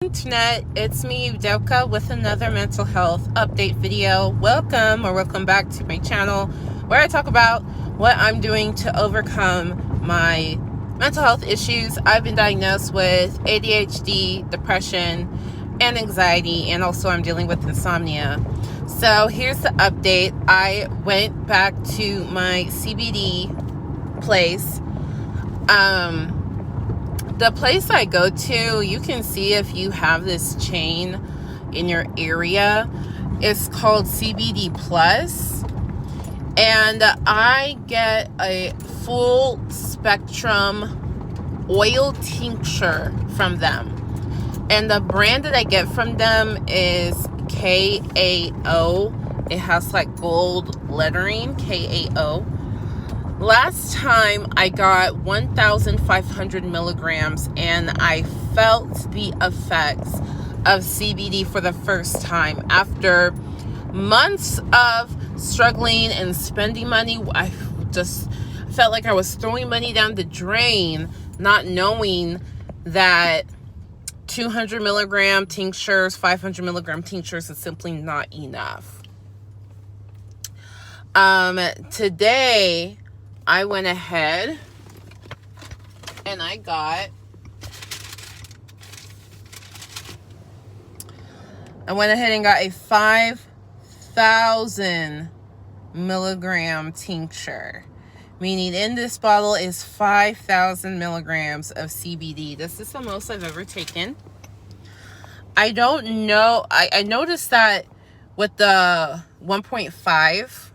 Internet, it's me Udoka with another mental health update video. Welcome back to my channel where I talk about what I'm doing to overcome my mental health issues. I've been diagnosed with ADHD, depression, and anxiety, and also I'm dealing with insomnia. So here's the update. I went back to my CBD place. The place I go to, you can see if you have this chain in your area. It's called CBD Plus, and I get a full spectrum oil tincture from them. And the brand that I get from them is KAO. It has like gold lettering, KAO. Last time I got 1,500 milligrams and I felt the effects of CBD for the first time. After months of struggling and spending money, I just felt like I was throwing money down the drain, not knowing that 200 milligram tinctures, 500 milligram tinctures is simply not enough. Today, I went ahead and I got a 5,000 milligram tincture, meaning in this bottle is 5,000 milligrams of CBD. This is the most I've ever taken. I don't know. I noticed that with the 1.5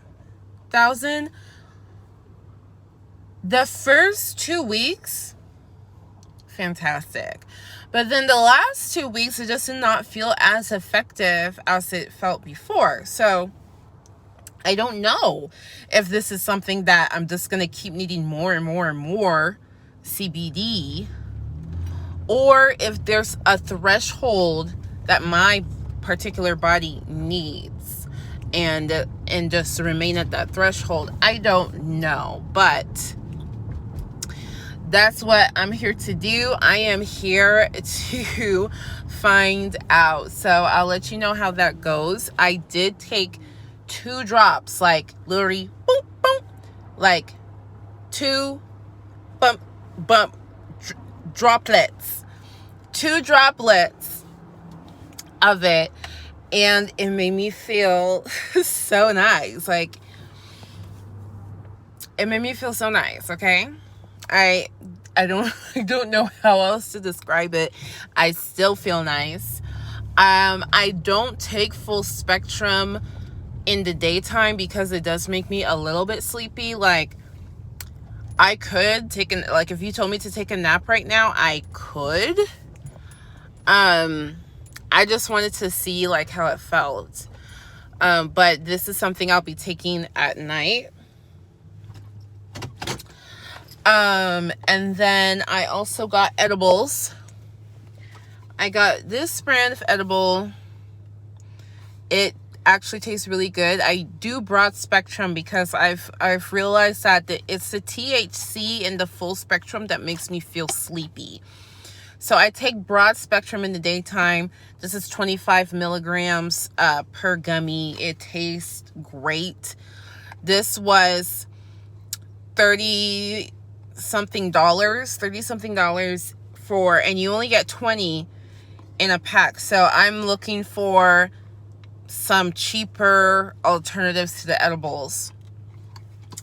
thousand, the first 2 weeks, fantastic. But then the last 2 weeks, it just did not feel as effective as it felt before. So I don't know if this is something that I'm just going to keep needing more and more and more CBD, or if there's a threshold that my particular body needs and just remain at that threshold. I don't know, but that's what I'm here to do. I am here to find out. So I'll let you know how that goes. I did take 2 drops, like literally boom, boom, like 2 bump droplets. 2 droplets of it. And it made me feel so nice. Like, it made me feel so nice, okay? I don't know how else to describe it. I still feel nice. I don't take full spectrum in the daytime because it does make me a little bit sleepy. Like, I could take if you told me to take a nap right now, I could. I just wanted to see like how it felt. But this is something I'll be taking at night. And then I also got edibles. I got this brand of edible. It actually tastes really good. I do broad spectrum because I've realized that it's the THC in the full spectrum that makes me feel sleepy. So I take broad spectrum in the daytime. This is 25 milligrams per gummy. It tastes great. This was $30 something for, and you only get 20 in a pack. So I'm looking for some cheaper alternatives to the edibles.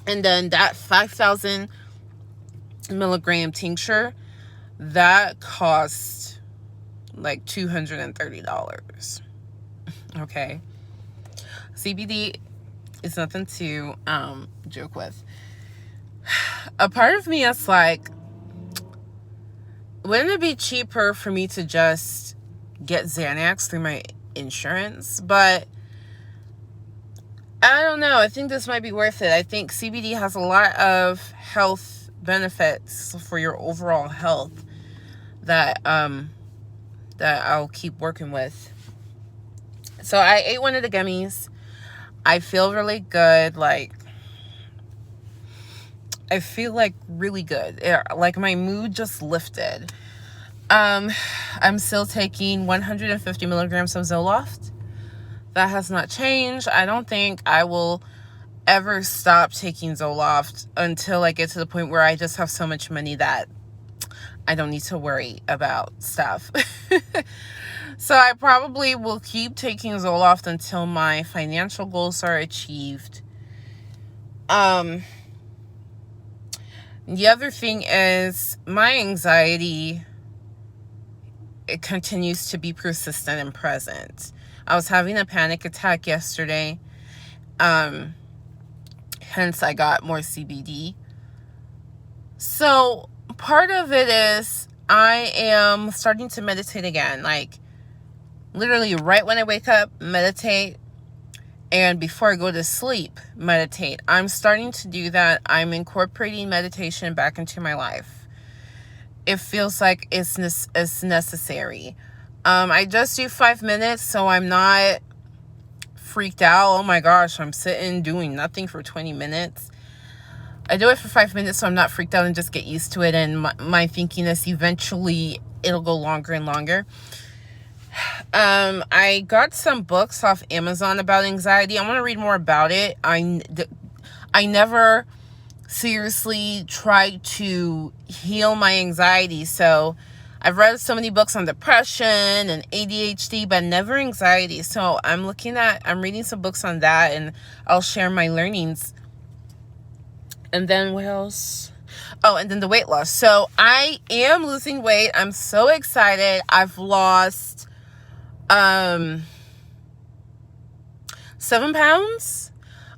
And then that 5,000 milligram tincture, that cost like $230. Okay. CBD is nothing to joke with. A part of me is like, wouldn't it be cheaper for me to just get Xanax through my insurance? But I don't know. I think this might be worth it. I think CBD has a lot of health benefits for your overall health that I'll keep working with. So I ate one of the gummies. I feel really good. Like, I feel like really good. Like my mood just lifted. I'm still taking 150 milligrams of Zoloft. That has not changed. I don't think I will ever stop taking Zoloft until I get to the point where I just have so much money that I don't need to worry about stuff. So I probably will keep taking Zoloft until my financial goals are achieved. The other thing is my anxiety, it continues to be persistent and present. I was having a panic attack yesterday. Hence I got more CBD. So part of it is I am starting to meditate again. Like literally right when I wake up, meditate. And before I go to sleep, meditate. I'm starting to do that. I'm incorporating meditation back into my life. It feels like it's necessary. I just do 5 minutes, so I'm not freaked out. Oh my gosh, I'm sitting doing nothing for 20 minutes. I do it for 5 minutes, so I'm not freaked out and just get used to it. And my thinking is eventually it'll go longer and longer. I got some books off Amazon about anxiety. I want to read more about it. I never seriously tried to heal my anxiety. So I've read so many books on depression and ADHD, but never anxiety. So I'm reading some books on that, and I'll share my learnings. And then what else? Oh, and then the weight loss. So I am losing weight. I'm so excited. I've lost 7 pounds.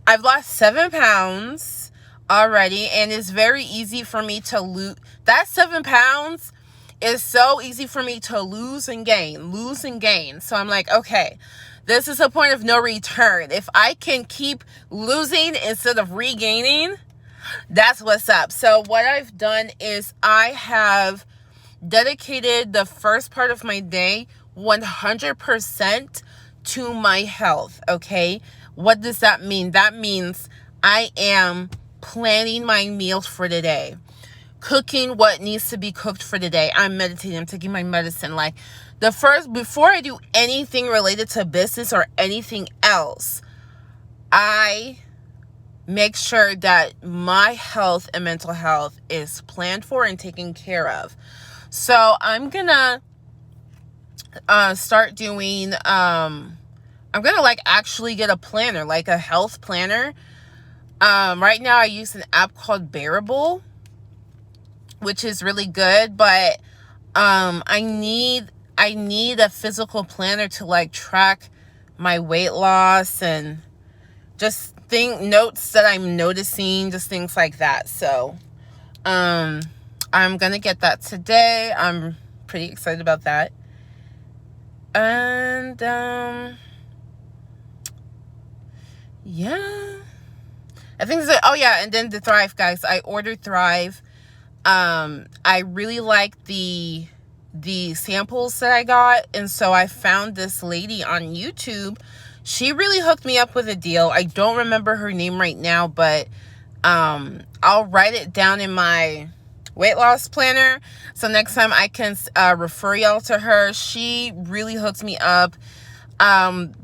I've lost 7 pounds already, and it's very easy for me to lose. That 7 pounds is so easy for me to lose and gain. So I'm like, okay, this is a point of no return. If I can keep losing instead of regaining, that's what's up. So what I've done is I have dedicated the first part of my day 100% to my health, okay? What does that mean? That means I am planning my meals for the day, cooking what needs to be cooked for the day. I'm meditating, I'm taking my medicine. Like before I do anything related to business or anything else, I make sure that my health and mental health is planned for and taken care of. So I'm gonna start doing, I'm gonna actually get a planner, like a health planner. Right now I use an app called Bearable, which is really good, but I need a physical planner to track my weight loss and just notes that I'm noticing, just things like that. So I'm gonna get that today. I'm pretty excited about that. And yeah, I think and then the Thrive, guys. I ordered Thrive. I really like the samples that I got, and so I found this lady on YouTube. She really hooked me up with a deal. I don't remember her name right now, but I'll write it down in my weight loss planner, so next time I can refer y'all to her. She really hooked me up,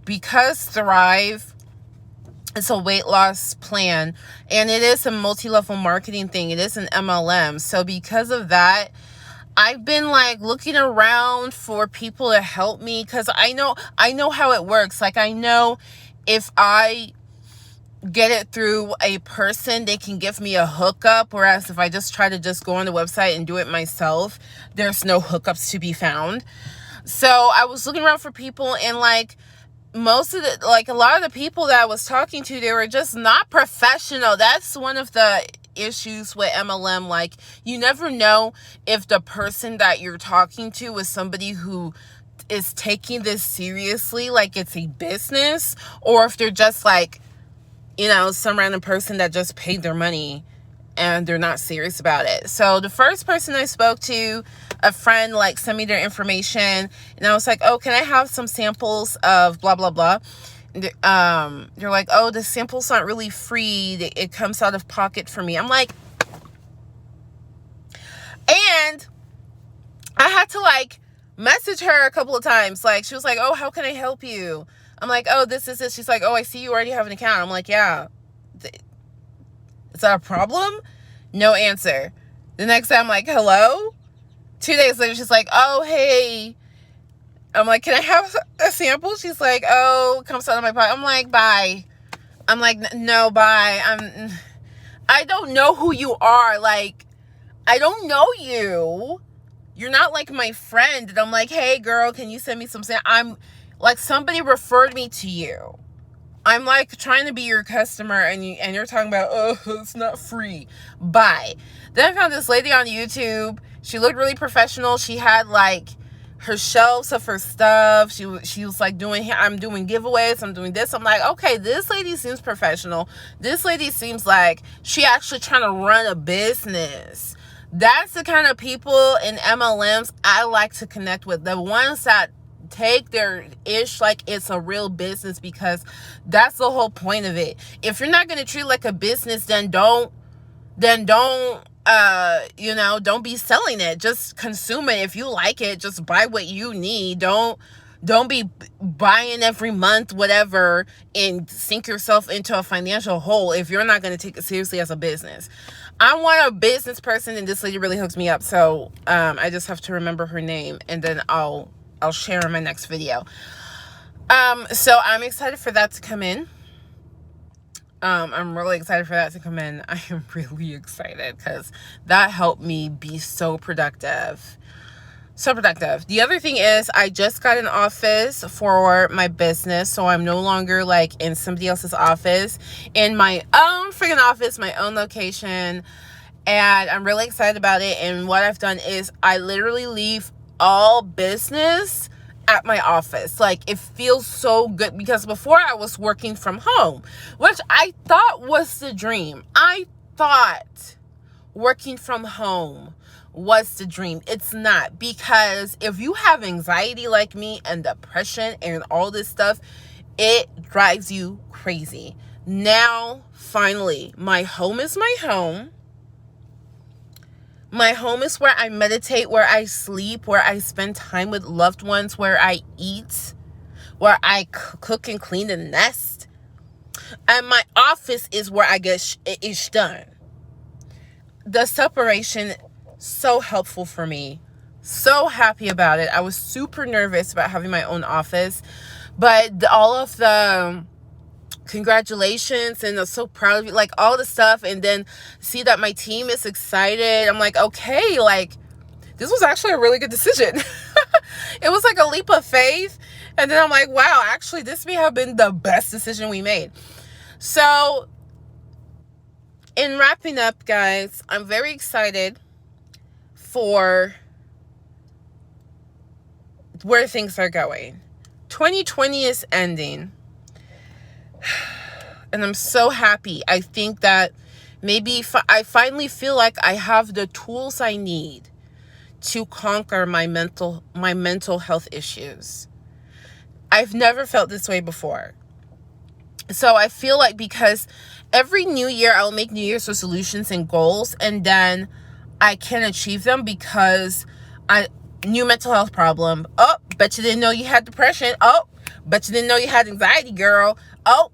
because Thrive, it's a weight loss plan, and it is a multi-level marketing thing. It is an MLM. So because of that, I've been looking around for people to help me, because I know how it works. I know if I get it through a person, they can give me a hookup, whereas if I just try to go on the website and do it myself, there's no hookups to be found. So I was looking around for people, and most of the a lot of the people that I was talking to, they were just not professional. That's one of the issues with MLM. You never know if the person that you're talking to is somebody who is taking this seriously, it's a business, or if they're just some random person that just paid their money and they're not serious about it. So the first person I spoke to, a friend sent me their information, and I was like, oh, can I have some samples of blah blah blah? They're like, oh, the samples aren't really free, it comes out of pocket for me. I'm like, and I had to like message her a couple of times. Like, she was like, oh, how can I help you? I'm like, oh, this is this. She's like, oh, I see you already have an account. I'm like, yeah. Is that a problem? No answer. The next day I'm like, hello? 2 days later, she's like, oh, hey. I'm like, can I have a sample? She's like, oh, comes out of my pocket. I'm like, bye. I'm like, no, bye. I don't know who you are. Like, I don't know you. You're not like my friend. And I'm like, hey, girl, can you send me some samples? I'm like, somebody referred me to you. I'm like trying to be your customer, and you're talking about, oh, it's not free. Bye. Then I found this lady on YouTube. She looked really professional. She had like her shelves of her stuff. She was like I'm doing giveaways. I'm doing this. I'm like, okay, this lady seems professional. This lady seems like she actually trying to run a business. That's the kind of people in MLMs I like to connect with. The ones that take their ish like it's a real business, because that's the whole point of it. If you're not going to treat it like a business, then don't don't be selling it. Just consume it. If you like it, just buy what you need. Don't be buying every month whatever and sink yourself into a financial hole if you're not going to take it seriously as a business. I want a business person, and this lady really hooks me up, so I just have to remember her name, and then I'll share in my next video. So I'm excited for that to come in. I'm really excited for that to come in. I am really excited because that helped me be so productive. So productive. The other thing is, I just got an office for my business, so I'm no longer like in somebody else's office, in my own freaking office, my own location, and I'm really excited about it. And what I've done is I literally leave all business at my office. Like, it feels so good, because before I was working from home, which I thought was the dream. I thought working from home was the dream. It's not, because if you have anxiety like me and depression and all this stuff, it drives you crazy. Now, finally, my home is my home. My home is where I meditate, where I sleep, where I spend time with loved ones, where I eat, where I cook and clean the nest. And my office is where I get ish done. The separation, so helpful for me. So happy about it. I was super nervous about having my own office, but all of the congratulations, and I'm so proud of you, like all the stuff, and then see that my team is excited. I'm like, okay, like this was actually a really good decision. It was like a leap of faith, and then I'm like, wow, actually this may have been the best decision we made. So in wrapping up, guys, I'm very excited for where things are going. 2020 is ending, and I'm so happy. I think that maybe I finally feel like I have the tools I need to conquer my mental health issues. I've never felt this way before. So I feel like, because every new year I'll make New Year's resolutions and goals, and then I can't achieve them because new mental health problem. Oh, bet you didn't know you had depression. Oh, bet you didn't know you had anxiety, girl. Oh,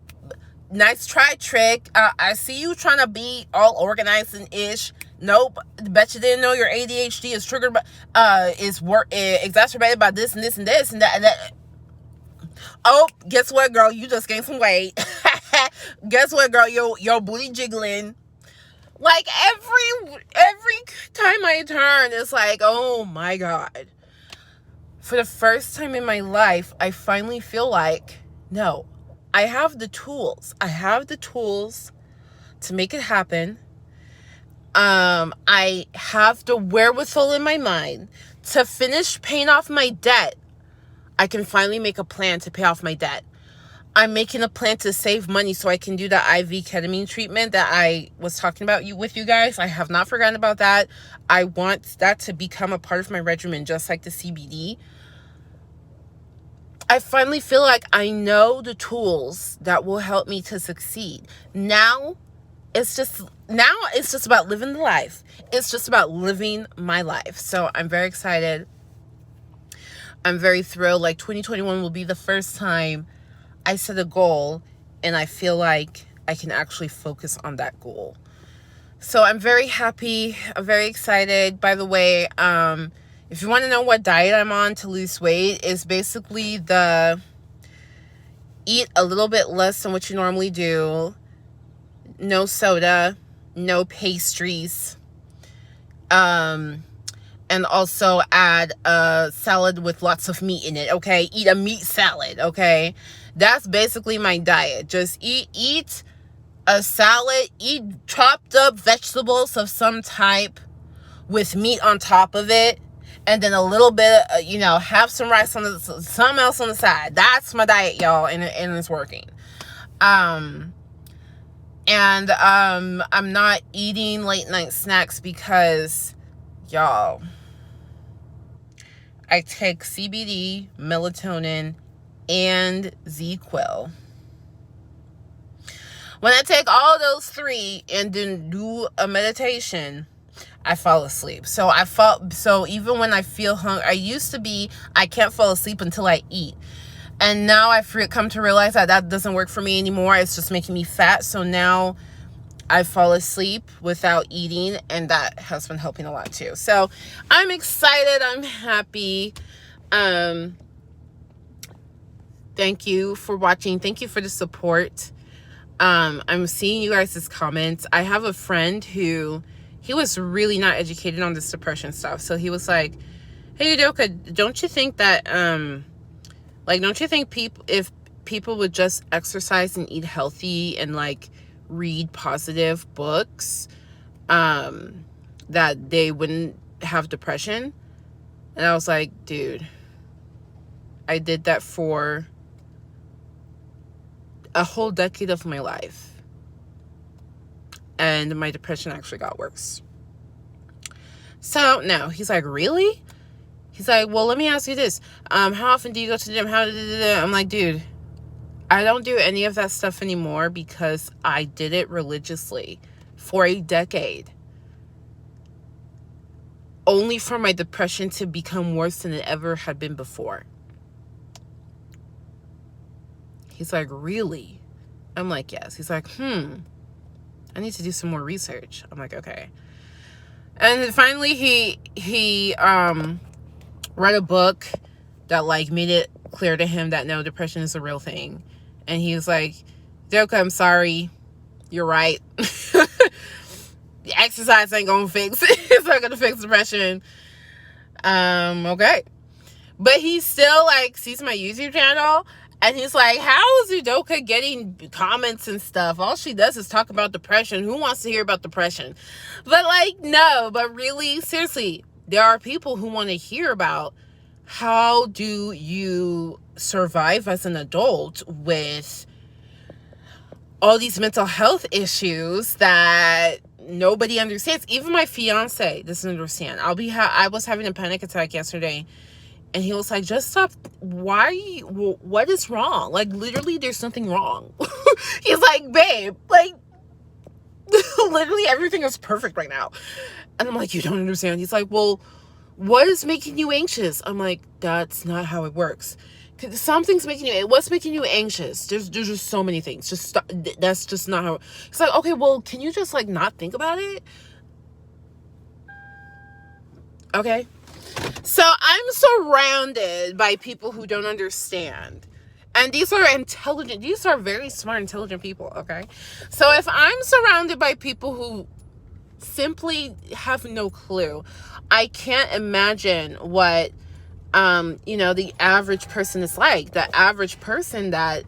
nice try, trick. I see you trying to be all organized and ish. Nope. Bet you didn't know your ADHD is triggered by, exacerbated by this and this and this and that and that. Oh, guess what, girl? You just gained some weight. Guess what, girl? Your booty jiggling. Like, every time I turn, it's like, oh my God. For the first time in my life, I finally feel like, no, I have the tools. I have the tools to make it happen. I have the wherewithal in my mind to finish paying off my debt. I can finally make a plan to pay off my debt. I'm making a plan to save money so I can do the IV ketamine treatment that I was talking about with you guys. I have not forgotten about that. I want that to become a part of my regimen, just like the CBD. I finally feel like I know the tools that will help me to succeed. Now it's just about living the life. It's just about living my life. So I'm very excited. I'm very thrilled. Like 2021 will be the first time I set a goal and I feel like I can actually focus on that goal. So I'm very happy. I'm very excited. By the way, if you want to know what diet I'm on to lose weight, it's basically the eat a little bit less than what you normally do. No soda, no pastries. And also add a salad with lots of meat in it, okay? Eat a meat salad, okay? That's basically my diet. Just eat a salad, eat chopped up vegetables of some type with meat on top of it, and then a little bit, have some rice on something else on the side. That's my diet, y'all, and it's working. I'm not eating late night snacks because, y'all, I take CBD, melatonin, and Z-Quil. When I take all those three and then do a meditation, I fall asleep. So even when I feel hungry, I can't fall asleep until I eat. And now I've come to realize that doesn't work for me anymore. It's just making me fat. So now I fall asleep without eating, and that has been helping a lot too. So I'm excited. I'm happy. Thank you for watching. Thank you for the support. I'm seeing you guys' comments. I have a friend who, he was really not educated on this depression stuff. So he was like, hey, Udoka, don't you think that, don't you think if people would just exercise and eat healthy and read positive books, that they wouldn't have depression? And I was like, dude, I did that for a whole decade of my life, and my depression actually got worse. So now he's like, really? He's like, well, let me ask you this. How often do you go to the gym? I'm like, dude, I don't do any of that stuff anymore because I did it religiously for a decade, only for my depression to become worse than it ever had been before. He's like, really? I'm like, yes. He's like, I need to do some more research. I'm like, okay. And finally he read a book that made it clear to him that no, depression is a real thing. And he was like, Doka, I'm sorry. You're right. The exercise ain't gonna fix it. It's not gonna fix depression. Okay. But he still sees my YouTube channel, and he's like, how is Udoka getting comments and stuff? All she does is talk about depression. Who wants to hear about depression? But no, but really, seriously, there are people who want to hear about how do you survive as an adult with all these mental health issues that nobody understands. Even my fiance doesn't understand. I was having a panic attack yesterday, and he was like, just stop. What is wrong? Literally, there's nothing wrong. He's like, babe, literally everything is perfect right now. And I'm like, you don't understand. He's like, well, what is making you anxious? I'm like, that's not how it works. Something's what's making you anxious? There's just so many things. Just stop. That's just not how. It's like, okay, well, can you just not think about it? Okay. So I'm surrounded by people who don't understand. And these are very smart, intelligent people, okay? So if I'm surrounded by people who simply have no clue, I can't imagine what, the average person is like. The average person that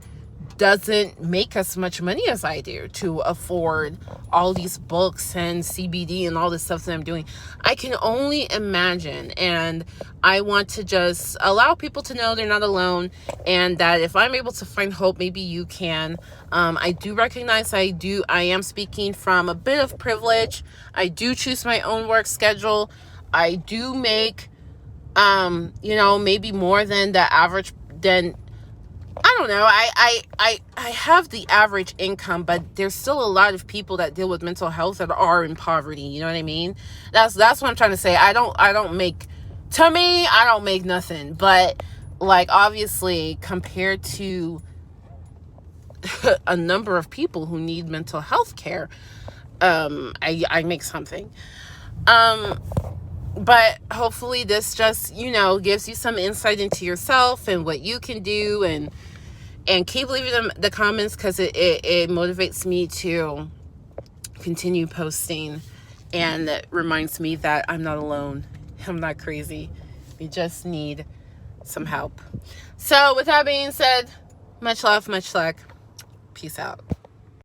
doesn't make as much money as I do to afford all these books and CBD and all this stuff that I'm doing. I can only imagine, and I want to just allow people to know they're not alone, and that if I'm able to find hope, maybe you can. I do recognize I am speaking from a bit of privilege. I do choose my own work schedule. I do make maybe more than the average, I don't know. I have the average income, but there's still a lot of people that deal with mental health that are in poverty. You know what I mean? That's what I'm trying to say. I don't make To me, I don't make nothing, but like obviously compared to a number of people who need mental health care, I make something. But hopefully this just, gives you some insight into yourself and what you can do, and keep leaving them the comments, because it motivates me to continue posting, and it reminds me that I'm not alone. I'm not crazy. We just need some help. So with that being said, much love, much luck. Peace out.